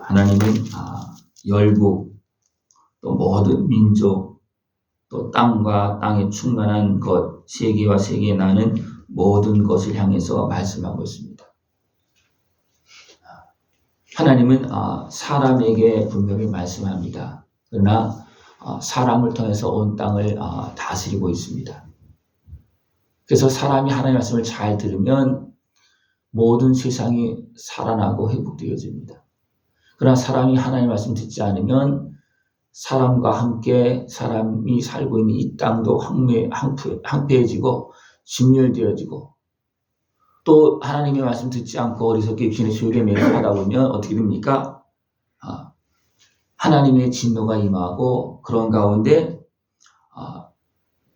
하나님은 열국, 또 모든 민족, 또 땅과 땅에 충만한 것, 세계와 세계에 나는 모든 것을 향해서 말씀하고 있습니다. 하나님은 사람에게 분명히 말씀합니다. 그러나 사람을 통해서 온 땅을 다스리고 있습니다. 그래서 사람이 하나님의 말씀을 잘 들으면 모든 세상이 살아나고 회복되어집니다. 그러나 사람이 하나님의 말씀 듣지 않으면 사람과 함께 사람이 살고 있는 이 땅도 황폐해지고 진멸되어지고, 또 하나님의 말씀 듣지 않고 어리석게 귀신의 소유에 매료하다 보면 어떻게 됩니까? 하나님의 진노가 임하고 그런 가운데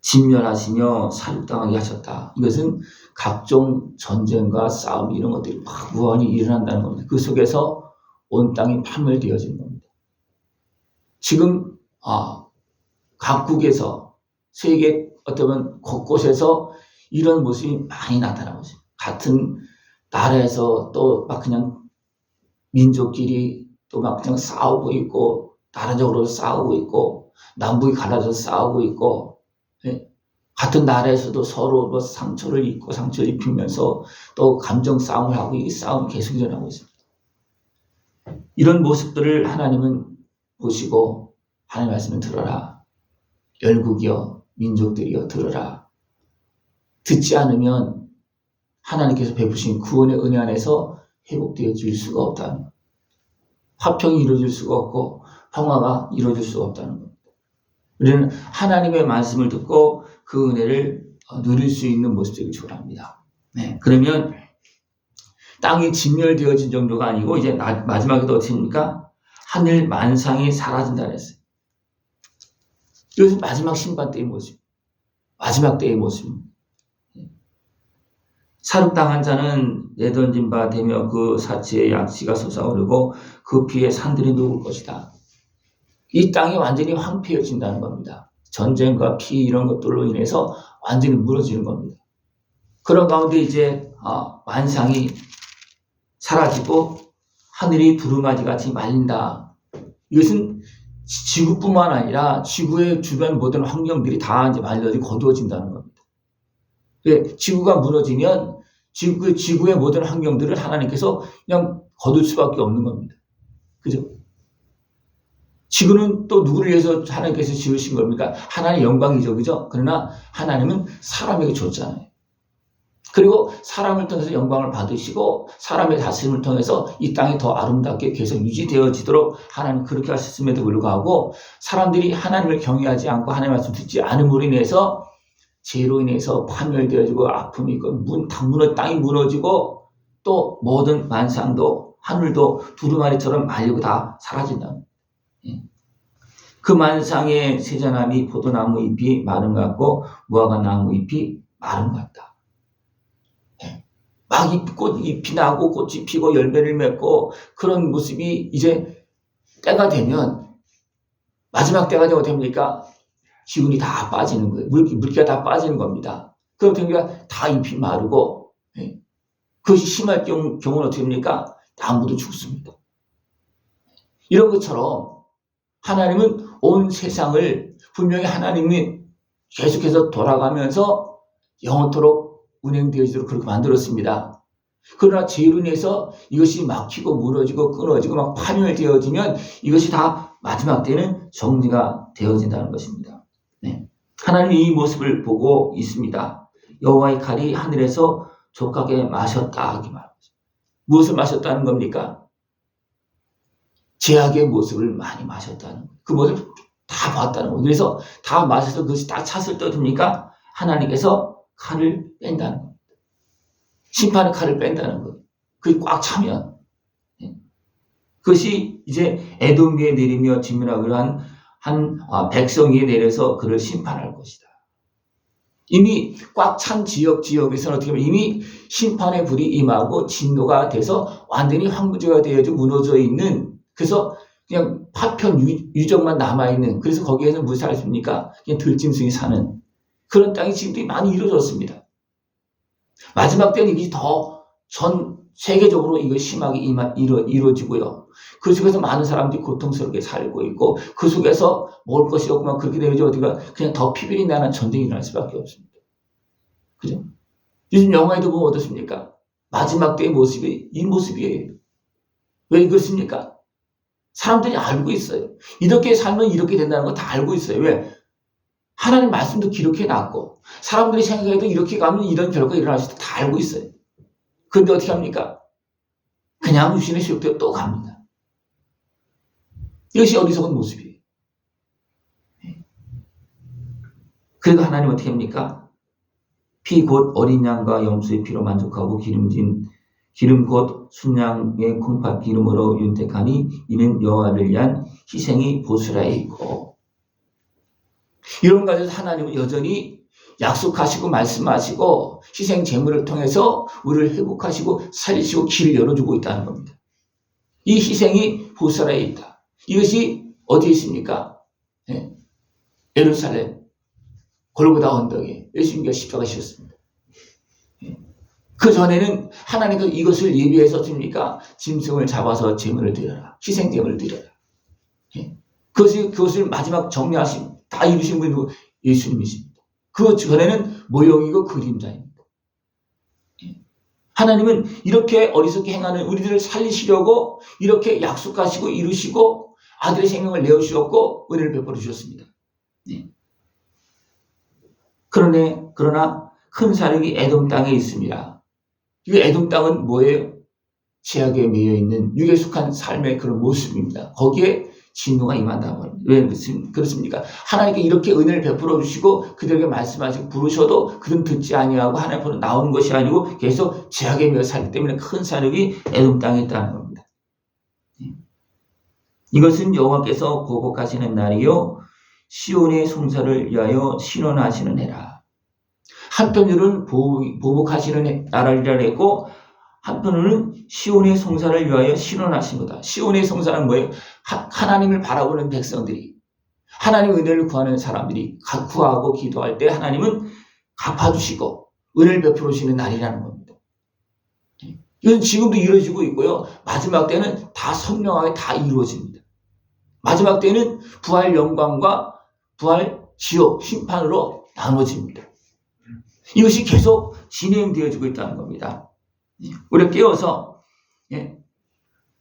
진멸하시며 살육당하게 하셨다. 이것은 각종 전쟁과 싸움 이런 것들이 막 무한히 일어난다는 겁니다. 그 속에서 온 땅이 파멸되어지는 겁니다. 지금 각국에서 세계 어떤 곳곳에서 이런 모습이 많이 나타나고 있습니다. 같은 나라에서 또 막 그냥 민족끼리 또 막 그냥 싸우고 있고, 나라적으로 싸우고 있고, 남북이 갈라져서 싸우고 있고, 같은 나라에서도 서로 뭐 상처를 입히면서 또 감정 싸움을 하고, 이 싸움이 계속 일어나고 있습니다. 이런 모습들을 하나님은 보시고 하나님의 말씀을 들어라. 열국이여, 민족들이여 들어라. 듣지 않으면 하나님께서 베푸신 구원의 은혜 안에서 회복되어질 수가 없다는 것. 화평이 이루어질 수가 없고 평화가 이루어질 수가 없다는 것. 우리는 하나님의 말씀을 듣고 그 은혜를 누릴 수 있는 모습들이 중요합니다. 네, 그러면 땅이 진멸되어진 정도가 아니고 이제 마지막에도 어떻게 됩니까? 하늘 만상이 사라진다 그랬어요. 이것은 마지막 심판 때의 모습, 마지막 때의 모습입니다. 살육당한 자는 내던진 바 되며 그 사체의 약시가 솟아오르고 그 피에 산들이 녹을 것이다. 이 땅이 완전히 황폐해진다는 겁니다. 전쟁과 피 이런 것들로 인해서 완전히 무너지는 겁니다. 그런 가운데 이제 만상이 사라지고 하늘이 두루마기같이 말린다. 이것은 지구뿐만 아니라 지구의 주변 모든 환경들이 다 이제 말려지고 거두어진다는 겁니다. 지구가 무너지면 지구의 모든 환경들을 하나님께서 그냥 거둘 수밖에 없는 겁니다. 그죠? 지구는 또 누구를 위해서 하나님께서 지으신 겁니까? 하나님의 영광이죠. 그죠? 그러나 하나님은 사람에게 줬잖아요. 그리고 사람을 통해서 영광을 받으시고 사람의 다스림을 통해서 이 땅이 더 아름답게 계속 유지되어지도록 하나님 그렇게 하셨음에도 불구하고 사람들이 하나님을 경외하지 않고 하나님의 말씀 듣지 않음으로 인해서 죄로 인해서 파멸되어지고 아픔이 있고 땅이 무너지고 또 모든 만상도 하늘도 두루마리처럼 말리고 다 사라진다. 그 만상의 세자나무 포도나무 잎이 마른 것 같고 무화과 나무 잎이 마른 것 같다. 막 잎이 나고 꽃이 피고 열매를 맺고 그런 모습이 이제 때가 되면 마지막 때가 되면 됩니까? 기운이 다 빠지는 거예요. 물기가 다 빠지는 겁니다. 그럼 됩니까? 다 잎이 마르고 그것이 심할 경우는 어떻게 됩니까? 나무도 죽습니다. 이런 것처럼 하나님은 온 세상을 분명히 하나님이 계속해서 돌아가면서 영원토록 운행되어지도록 그렇게 만들었습니다. 그러나 죄로 인해서 이것이 막히고 무너지고 끊어지고 막 파멸되어지면 이것이 다 마지막 때는 정리가 되어진다는 것입니다. 네. 하나님이 이 모습을 보고 있습니다. 여호와의 칼이 하늘에서 족하게 마셨다 하기 말합니다. 무엇을 마셨다는 겁니까? 죄악의 모습을 많이 마셨다는 거예요. 그 모습을 다 봤다는 거예요. 그래서 다 마셔서 그것이 다 찼을 때 됩니까? 하나님께서 칼을 뺀다는 겁니다. 심판의 칼을 뺀다는 거예요. 그게 꽉 차면 그것이 이제 에돔 위에 내리며 진멸하기로 한 백성 위에 내려서 그를 심판할 것이다. 이미 꽉 찬 지역에서는 어떻게 보면 이미 심판의 불이 임하고 진노가 돼서 완전히 황무지가 되어져 무너져 있는, 그래서 그냥 파편 유적만 남아있는, 그래서 거기에서 무엇이 살았습니까? 그냥 들짐승이 사는 그런 땅이 지금도 많이 이루어졌습니다. 마지막 때는 이게 더 세계적으로 이거 심하게 이루어지고요. 그 속에서 많은 사람들이 고통스럽게 살고 있고 그 속에서 먹을 것이 없구만 그렇게 되면 어디가 그냥 더 피비린내 나는 전쟁이 일어날 수밖에 없습니다. 그죠? 요즘 영화에도 보면 어떻습니까? 마지막 때의 모습이 이 모습이에요. 왜 그렇습니까? 사람들이 알고 있어요. 이렇게 살면 이렇게 된다는 거 다 알고 있어요. 왜? 하나님 말씀도 기록해 놨고 사람들이 생각해도 이렇게 가면 이런 결과가 일어날 수 있다 다 알고 있어요. 그런데 어떻게 합니까? 그냥 유신의 세력대로 또 갑니다. 이것이 어리석은 모습이에요. 그리고 하나님 어떻게 합니까? 피 곧 어린 양과 염소의 피로 만족하고 기름 곧 순양의 콩팥 기름으로 윤택하니 이는 여호와를 위한 희생이 보수라에 있고 이런 가지고 하나님은 여전히 약속하시고 말씀하시고 희생 제물을 통해서 우리를 회복하시고 살리시고 길을 열어주고 있다는 겁니다. 이 희생이 보수라에 있다. 이것이 어디에 있습니까? 예루살렘 골고다 언덕에 예수님께서 십자가 지셨습니다. 그 전에는 하나님께서 이것을 예비해서 줍니까? 짐승을 잡아서 제물을 드려라. 희생 제물을 드려라. 그것을 마지막 정리하신 다 이루신 분이 예수님이십니다. 그 전에는 모형이고 그림자입니다. 하나님은 이렇게 어리석게 행하는 우리들을 살리시려고 이렇게 약속하시고 이루시고 아들의 생명을 내어주셨고 은혜를 베풀어 주셨습니다. 그러나 큰 사력이 에돔 땅에 있습니다. 이 에돔 땅은 뭐예요? 죄악에 매여 있는 육에 속한 삶의 그런 모습입니다. 거기에 진노가 임한다고 합니다. 왜 그렇습니까? 하나님께 이렇게 은혜를 베풀어 주시고 그들에게 말씀하시고 부르셔도 그들은 듣지 아니하고 하나님 앞으로 나오는 것이 아니고 계속 죄악에 매여 살기 때문에 큰 사력이 에돔 땅에 있다는 겁니다. 이것은 여호와께서 보복하시는 날이요 시온의 송사를 위하여 신원하시는 해라. 한편으로는 보복하시는 나라리라 했고 한편으로는 시온의 송사를 위하여 신원하신 거다. 시온의 송사는 뭐예요? 하나님을 바라보는 백성들이 하나님의 은혜를 구하는 사람들이 구하고 기도할 때 하나님은 갚아주시고 은혜를 베풀어 주시는 날이라는 겁니다. 이건 지금도 이루어지고 있고요. 마지막 때는 다 선명하게 다 이루어집니다. 마지막 때는 부활 영광과 부활 지옥 심판으로 나눠집니다. 이것이 계속 진행되어지고 있다는 겁니다. 우리가 깨어서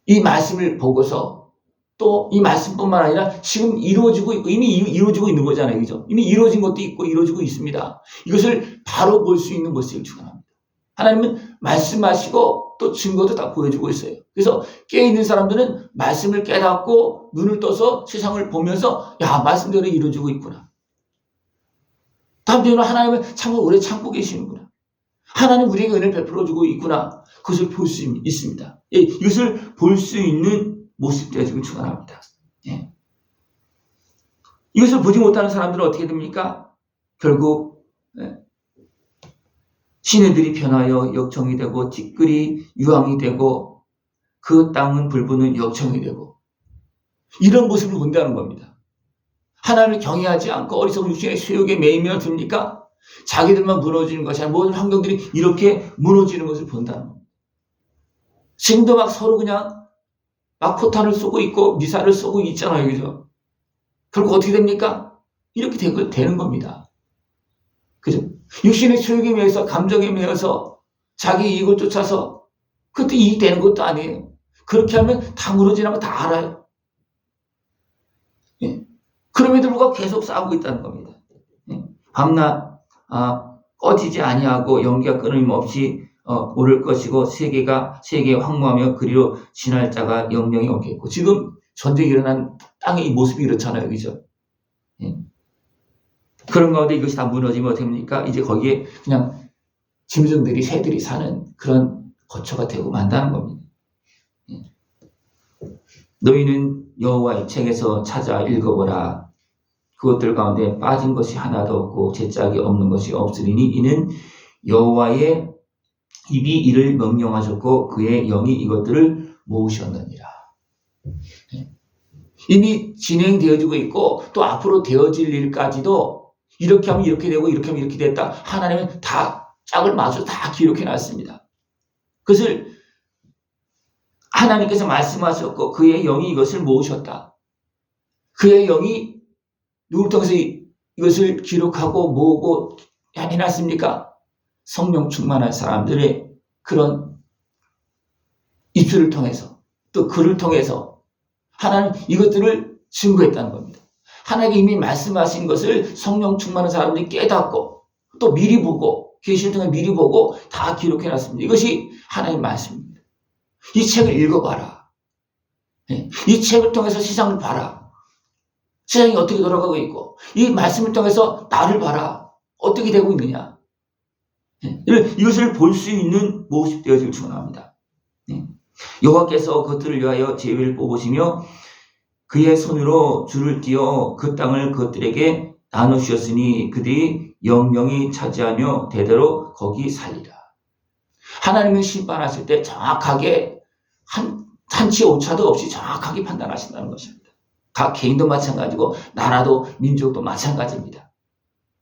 이 말씀을 보고서 또 이 말씀뿐만 아니라 지금 이루어지고 있고 이미 이루어지고 있는 거잖아요. 그죠? 이미 이루어진 것도 있고 이루어지고 있습니다. 이것을 바로 볼 수 있는 모습을 축원합니다. 하나님은 말씀하시고 또 증거도 다 보여주고 있어요. 그래서 깨어있는 사람들은 말씀을 깨닫고 눈을 떠서 세상을 보면서 야 말씀대로 이루어지고 있구나. 한편으로 하나님은 참 오래 참고 계시는구나. 하나님 우리에게 은혜를 베풀어주고 있구나. 그것을 볼 수 있습니다. 이것을 볼 수 있는 모습들이 지금 축원합니다. 이것을 보지 못하는 사람들은 어떻게 됩니까? 결국 시내들이 변하여 역청이 되고 티끌이 유황이 되고 그 땅은 불붙는 역청이 되고 이런 모습을 본다는 겁니다. 하나님을 경외하지 않고 어리석은 육신의 수욕에 매이면 됩니까? 자기들만 무너지는 것이 아니라 모든 환경들이 이렇게 무너지는 것을 본다는 겁니다. 지금도 막 서로 그냥 막 포탄을 쏘고 있고 미사를 쏘고 있잖아요. 그죠? 결국 어떻게 됩니까? 이렇게 되는 겁니다. 그죠? 육신의 수욕에 매여서 감정에 매여서 자기 이익을 쫓아서 그것도 이익 되는 것도 아니에요. 그렇게 하면 다 무너지는 거 다 알아요. 그럼에도 불구하고 계속 싸우고 있다는 겁니다. 밤낮 꺼지지 아니하고 연기가 끊임없이 오를 것이고 세계에 황무하며 그리로 지날 자가 영영이 없겠고 지금 전쟁이 일어난 땅의 이 모습이 이렇잖아요. 그죠? 그런 가운데 이것이 다 무너지면 어떻게 됩니까? 이제 거기에 그냥 짐승들이 새들이 사는 그런 거처가 되고 만다는 겁니다. 너희는 여호와의 책에서 찾아 읽어보라. 그것들 가운데 빠진 것이 하나도 없고 제짝이 없는 것이 없으리니 이는 여호와의 입이 이를 명령하셨고 그의 영이 이것들을 모으셨느니라. 이미 진행되어지고 있고 또 앞으로 되어질 일까지도 이렇게 하면 이렇게 되고 이렇게 하면 이렇게 됐다. 하나님은 다 짝을 맞춰서 다 기록해 놨습니다. 그것을 하나님께서 말씀하셨고 그의 영이 이것을 모으셨다. 그의 영이 누굴 통해서 이것을 기록하고 모으고 해놨습니까? 성령 충만한 사람들의 그런 입술을 통해서 또 글을 통해서 하나님 이것들을 증거했다는 겁니다. 하나님이 이미 말씀하신 것을 성령 충만한 사람들이 깨닫고 또 미리 보고 계시를 통해 미리 보고 다 기록해놨습니다. 이것이 하나님의 말씀입니다. 이 책을 읽어봐라. 이 책을 통해서 세상을 봐라. 세상이 어떻게 돌아가고 있고 이 말씀을 통해서 나를 봐라. 어떻게 되고 있느냐. 이것을 볼 수 있는 모습 되어지길 축원합니다. 여호와께서 그것들을 위하여 제비를 뽑으시며 그의 손으로 줄을 띄어 그 땅을 그것들에게 나누셨으니 그들이 영영이 차지하며 대대로 거기 살리라. 하나님은 심판하실 때 정확하게 한치 오차도 없이 정확하게 판단하신다는 것입니다. 각 개인도 마찬가지고 나라도 민족도 마찬가지입니다.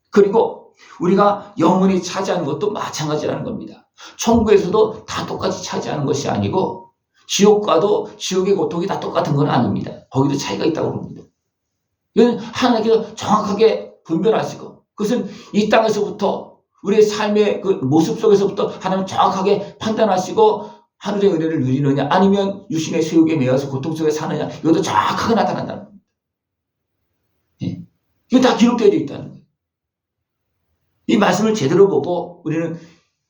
그리고 우리가 영원히 차지하는 것도 마찬가지라는 겁니다. 천국에서도 다 똑같이 차지하는 것이 아니고 지옥과도 지옥의 고통이 다 똑같은 건 아닙니다. 거기도 차이가 있다고 봅니다. 이건 하나님께서 정확하게 분별하시고 그것은 이 땅에서부터 우리의 삶의 그 모습 속에서부터 하나님 정확하게 판단하시고 하늘의 은혜를 누리느냐 아니면 유신의 세욕에 매여서 고통 속에 사느냐 이것도 정확하게 나타난다는 겁니다. 이거 다 기록되어 있다는 거예요. 이 말씀을 제대로 보고 우리는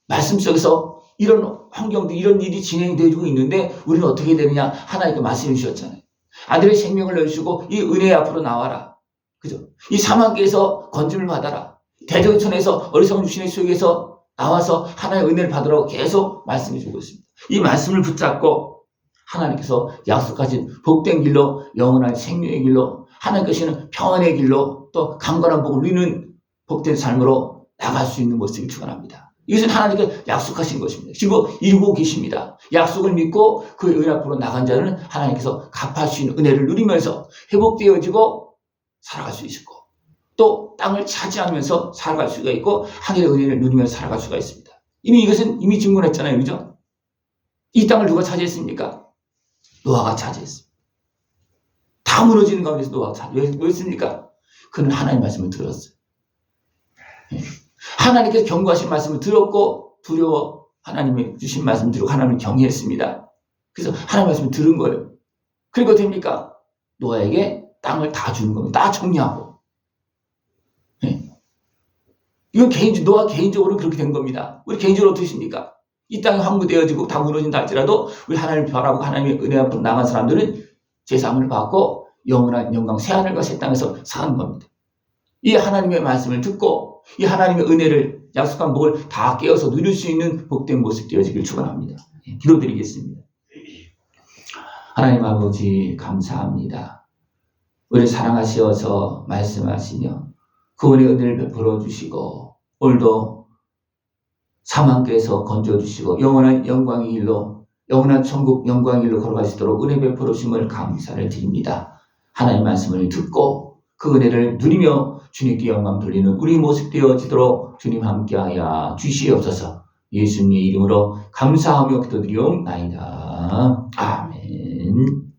말씀 속에서 이런 환경들 이런 일이 진행되고 있는데 우리는 어떻게 되느냐 하나님께 말씀해 주셨잖아요. 아들의 생명을 내주시고 이 은혜 앞으로 나와라. 그죠? 이 사망계에서 건짐을 받아라. 대적천에서 어리석은 육신의 수욕에서 나와서 하나님의 은혜를 받으라고 계속 말씀해 주고 있습니다. 이 말씀을 붙잡고 하나님께서 약속하신 복된 길로 영원한 생명의 길로 하나님께서는 평안의 길로 또 강건한 복을 누리는 복된 삶으로 나갈 수 있는 모습을 축원합니다. 이것은 하나님께 약속하신 것입니다. 지금 이루고 계십니다. 약속을 믿고 그 은혜 앞으로 나간 자는 하나님께서 갚을 수 있는 은혜를 누리면서 회복되어지고 살아갈 수 있고 또 땅을 차지하면서 살아갈 수가 있고 하늘의 은혜를 누리면서 살아갈 수가 있습니다. 이것은 이미 증거했잖아요. 그죠? 이 땅을 누가 차지했습니까? 노아가 차지했습니다. 다 무너지는 가운데서 노아가 차지했습니다. 왜 했습니까? 그는 하나님의 말씀을 들었어요. 하나님께서 경고하신 말씀을 들었고 두려워 하나님의 주신 말씀을 들고 하나님을 경외했습니다. 그래서 하나님의 말씀을 들은 거예요. 그리고 됩니까? 노아에게 땅을 다 주는 겁니다. 다 정리하고. 이건 노아 개인적으로 그렇게 된 겁니다. 우리 개인적으로 어떠십니까? 이 땅이 황무되어지고 다 무너진다 할지라도 우리 하나님을 바라보고 하나님의 은혜 앞으로 나간 사람들은 제사함을 받고 영원한 영광 새하늘과 새 땅에서 사는 겁니다. 이 하나님의 말씀을 듣고 이 하나님의 은혜를 약속한 복을 다 깨어서 누릴 수 있는 복된 모습 되어지길 축원합니다. 기도드리겠습니다. 하나님 아버지 감사합니다. 우리를 사랑하시어서 말씀하시며 그분의 은혜를 베풀어 주시고 오늘도 사망께서 건져주시고 영원한 영광의 길로 영원한 천국 영광의 길로 걸어갈 수 있도록 은혜 베풀어 주심을 감사를 드립니다. 하나님의 말씀을 듣고 그 은혜를 누리며 주님께 영광 돌리는 우리 모습 되어지도록 주님 함께하여 주시옵소서. 예수님의 이름으로 감사하며 기도드리옵나이다. 아멘.